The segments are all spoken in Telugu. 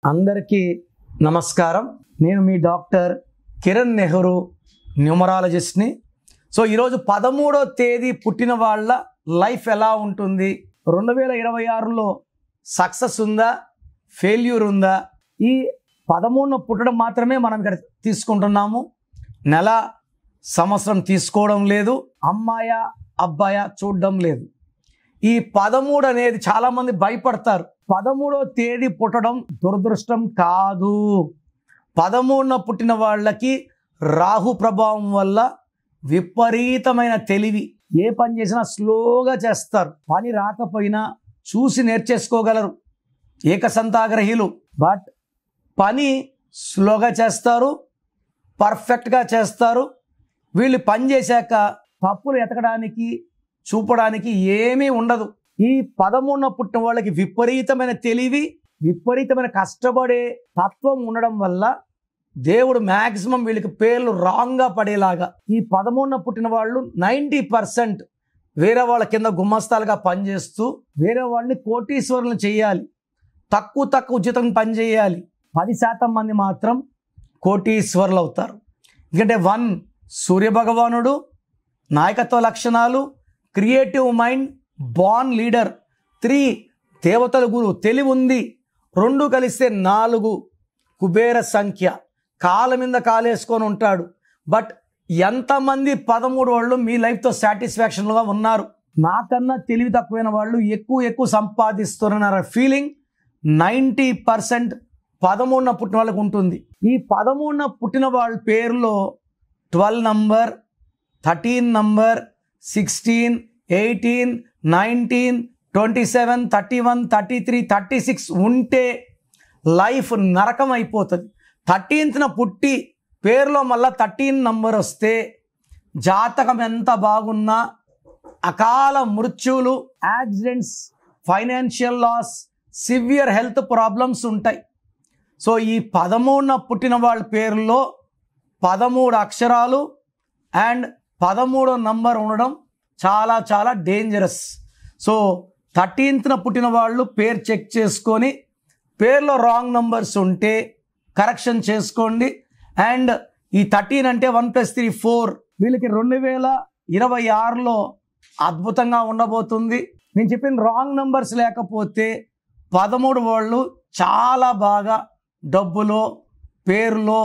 అందరికీ నమస్కారం. నేను మీ డాక్టర్ కిరణ్ నెహ్రూ, న్యూమరాలజిస్ట్ని. సో ఈరోజు 13వ తేదీ పుట్టిన వాళ్ళ లైఫ్ ఎలా ఉంటుంది, 2026లో సక్సెస్ ఉందా, ఫెయిల్యూర్ ఉందా, ఈ 13న పుట్టడం మాత్రమే మనం ఇక్కడ తీసుకుంటున్నాము. నెల సంవత్సరం తీసుకోవడం లేదు, అమ్మాయ అబ్బాయ చూడడం లేదు. ఈ 13 అనేది చాలామంది భయపడతారు. 13వ తేదీ పుట్టడం దురదృష్టం కాదు. 13న పుట్టిన వాళ్ళకి రాహు ప్రభావం వల్ల విపరీతమైన తెలివి, ఏ పని చేసినా స్లోగా చేస్తారు. పని రాకపోయినా చూసి నేర్చేసుకోగలరు, ఏకసంతాగ్రహీలు. బట్ పని స్లోగా చేస్తారు, పర్ఫెక్ట్గా చేస్తారు. వీళ్ళు పని చేశాక తప్పులు ఎతకడానికి చూపడానికి ఏమీ ఉండదు. ఈ 13న పుట్టిన వాళ్ళకి విపరీతమైన తెలివి, విపరీతమైన కష్టపడే తత్వం ఉండడం వల్ల దేవుడు మ్యాక్సిమం వీళ్ళకి పేర్లు రాంగ్గా పడేలాగా, ఈ 13న పుట్టిన వాళ్ళు 90% వేరే వాళ్ళ కింద గుమ్మస్తాలుగా పనిచేస్తూ వేరే వాళ్ళని కోటీశ్వరులను చేయాలి. తక్కువ ఉచితం పని చేయాలి. 10% మంది మాత్రం కోటీశ్వరులు అవుతారు. ఎందుకంటే 1 సూర్యభగవానుడు, నాయకత్వ లక్షణాలు, క్రియేటివ్ మైండ్, బార్న్ లీడర్. 3 దేవతల గురువు, తెలివి ఉంది. 2 కలిస్తే 4 కుబేర సంఖ్య. కాళ్ళ మీద కాలేసుకొని ఉంటాడు. బట్ ఎంతమంది 13 వాళ్ళు మీ లైఫ్తో సాటిస్ఫాక్షన్గా ఉన్నారు? నాకన్నా తెలివి తక్కువైన వాళ్ళు ఎక్కువ సంపాదిస్తున్నారు ఫీలింగ్ 90% 13న పుట్టిన వాళ్ళకు ఉంటుంది. ఈ 13న పుట్టిన వాళ్ళ పేరులో 12 నంబర్, 13 నంబర్, 16, 18, 19, 27, 31, 33, 36 ఉంటే లైఫ్ నరకం అయిపోతుంది. 13న పుట్టి పేరులో మళ్ళీ 13 నంబర్ వస్తే జాతకం ఎంత బాగున్నా అకాల మృత్యువులు, accidents, financial loss, severe health problems ఉంటాయి. సో ఈ 13న పుట్టిన వాళ్ళ పేరులో 13 అక్షరాలు అండ్ 13వ నంబర్ ఉండడం చాలా డేంజరస్. సో 13న పుట్టిన వాళ్ళు పేరు చెక్ చేసుకొని పేర్లో రాంగ్ నంబర్స్ ఉంటే కరెక్షన్ చేసుకోండి. అండ్ ఈ 13 అంటే 1 + 3 4. వీళ్ళకి 2026లో అద్భుతంగా ఉండబోతుంది. నేను చెప్పిన రాంగ్ నంబర్స్ లేకపోతే 13 వాళ్ళు చాలా బాగా డబ్బులో, పేరులో,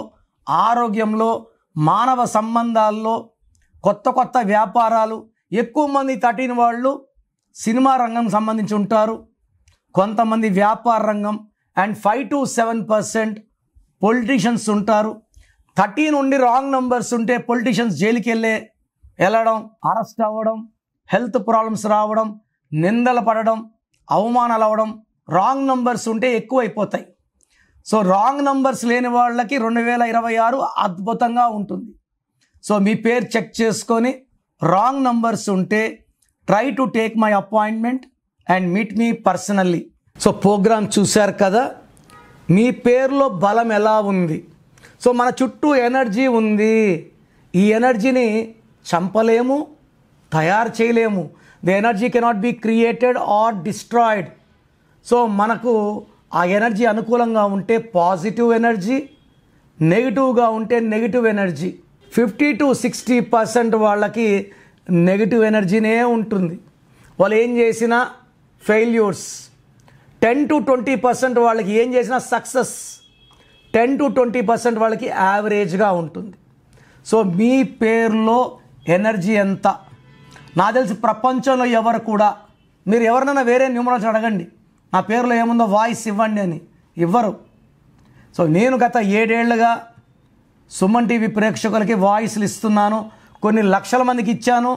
ఆరోగ్యంలో, మానవ సంబంధాల్లో, కొత్త వ్యాపారాలు. ఎక్కువ మంది 13 వాళ్ళు సినిమా రంగం సంబంధించి ఉంటారు, కొంతమంది వ్యాపార రంగం. అండ్ 5 to 7% పొలిటీషియన్స్ ఉంటారు. 13 ఉండి రాంగ్ నంబర్స్ ఉంటే పొలిటీషియన్స్ జైలుకి వెళ్ళడం, అరెస్ట్ అవ్వడం, హెల్త్ ప్రాబ్లమ్స్ రావడం, నిందలు పడడం, అవమానాలు అవ్వడం. రాంగ్ నంబర్స్ ఉంటే ఎక్కువ అయిపోతాయి. సో రాంగ్ నంబర్స్ లేని వాళ్ళకి 2026 అద్భుతంగా ఉంటుంది. సో మీ పేరు చెక్ చేసుకొని రాంగ్ నంబర్స్ ఉంటే try to take my appointment and meet me personally. So program చూశారు కదా, మీ పేరులో బలం ఎలా ఉంది. సో మన చుట్టూ ఎనర్జీ ఉంది. ఈ ఎనర్జీని చంపలేము, తయారు చేయలేము. The energy cannot be created or destroyed. So మనకు ఆ ఎనర్జీ అనుకూలంగా ఉంటే పాజిటివ్ ఎనర్జీ, నెగిటివ్గా ఉంటే నెగిటివ్ ఎనర్జీ. 50 to 60% వాళ్ళకి నెగిటివ్ ఎనర్జీనే ఉంటుంది. వాళ్ళు ఏం చేసినా ఫెయిల్యూర్స్. 10 to 20% వాళ్ళకి ఏం చేసినా సక్సెస్. 10 to 20% వాళ్ళకి యావరేజ్గా ఉంటుంది. సో మీ పేరులో ఎనర్జీ ఎంత? నాకు తెలిసి ప్రపంచంలో ఎవరు కూడా, మీరు ఎవరినైనా వేరే న్యూమరాలజీ అడగండి, నా పేరులో ఏముందో వాయిస్ ఇవ్వండి అని, ఇవ్వరు. సో నేను గత 7 ఏళ్లుగా సుమన్ టీవీ ప్రేక్షకులకి వాయిస్లు ఇస్తున్నాను. కొన్ని లక్షల మందికి ఇచ్చాను.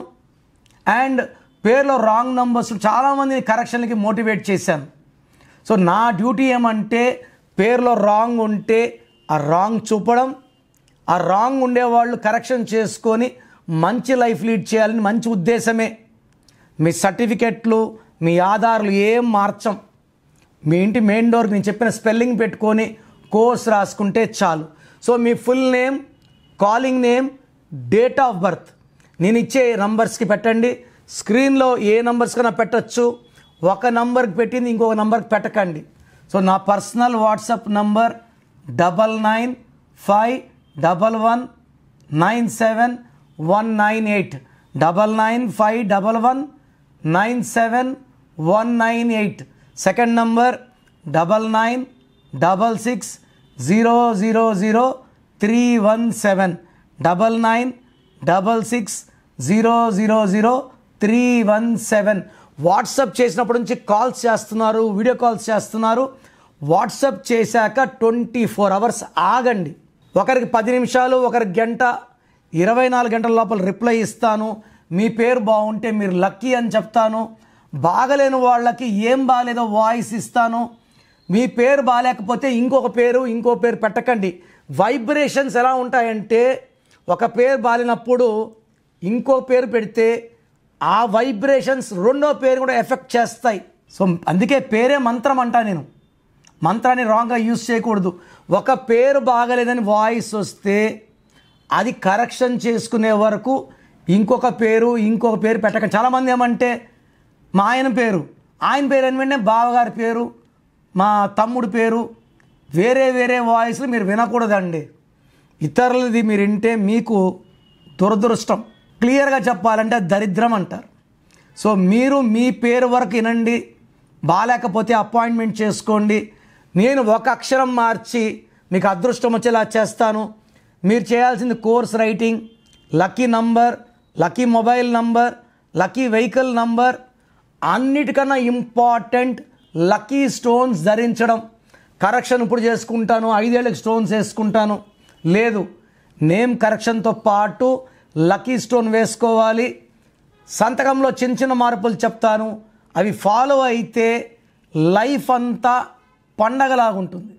అండ్ పేరులో రాంగ్ నంబర్స్ చాలామందిని కరెక్షన్లకి మోటివేట్ చేశాను. సో నా డ్యూటీ ఏమంటే పేరులో రాంగ్ ఉంటే ఆ రాంగ్ చూపడం, ఆ రాంగ్ ఉండేవాళ్ళు కరెక్షన్ చేసుకొని మంచి లైఫ్ లీడ్ చేయాలని మంచి ఉద్దేశమే. మీ సర్టిఫికెట్లు, మీ ఆధార్లు ఏం మార్చం. మీ ఇంటి మెయిన్ డోర్కి నేను చెప్పిన స్పెల్లింగ్ పెట్టుకొని కోర్స్ రాసుకుంటే చాలు. So me full name, calling name, date of birth నేను ఇచ్చే నంబర్స్కి పెట్టండి. స్క్రీన్లో ఏ నంబర్స్ కన్నా పెట్టచ్చు. ఒక నంబర్కి పెట్టింది ఇంకొక నంబర్కి పెట్టకండి. సో నా personal WhatsApp number 9951197198 9951197198. Second number 9966000317 9966000317. WhatsApp చేసినప్పటి నుంచి కాల్స్ చేస్తున్నారు, వీడియో కాల్స్ చేస్తున్నారు. వాట్సాప్ చేశాక 24 అవర్స్ ఆగండి. ఒకరికి 10 నిమిషాలు, ఒకరికి గంట, 24 గంటల లోపల రిప్లై ఇస్తాను. మీ పేరు బాగుంటే మీరు లక్కీ అని చెప్తాను. బాగలేని వాళ్ళకి ఏం బాగాలేదో వాయిస్ ఇస్తాను. మీ పేరు బాగాలేకపోతే ఇంకో పేరు పెట్టకండి. వైబ్రేషన్స్ ఎలా ఉంటాయంటే, ఒక పేరు బాగాలేనప్పుడు ఇంకో పేరు పెడితే ఆ వైబ్రేషన్స్ రెండో పేరు కూడా ఎఫెక్ట్ చేస్తాయి. సో అందుకే పేరే మంత్రం అంటా. నేను మంత్రాన్ని రాంగ్గా యూజ్ చేయకూడదు. ఒక పేరు బాగలేదని వాయిస్ వస్తే అది కరెక్షన్ చేసుకునే వరకు ఇంకొక పేరు పెట్టకండి. చాలామంది ఏమంటే మా ఆయన పేరు వెంటనే బావగారి పేరు, మా తమ్ముడు పేరు, వేరే వాయిస్లు మీరు వినకూడదండి. ఇతరులది మీరు వింటే మీకు దురదృష్టం. క్లియర్గా చెప్పాలంటే దరిద్రం అంటారు. సో మీరు మీ పేరు వరకు వినండి. బాగాలేకపోతే అపాయింట్మెంట్ చేసుకోండి. నేను ఒక అక్షరం మార్చి మీకు అదృష్టం వచ్చేలా చేస్తాను. మీరు చేయాల్సింది course writing, lucky number, lucky mobile number, lucky vehicle number, అన్నిటికన్నా ఇంపార్టెంట్ లక్కీ స్టోన్స్ ధరించడం. కరెక్షన్ ఇప్పుడు చేసుకుంటాను, 5 ఏళ్ళకి స్టోన్స్ వేసుకుంటాను లేదు. నేమ్ కరెక్షన్తో పాటు లక్కీ స్టోన్ వేసుకోవాలి. సంతకంలో చిన్న మార్పులు చెప్తాను. అవి ఫాలో అయితే లైఫ్ అంతా పండగలాగుంటుంది.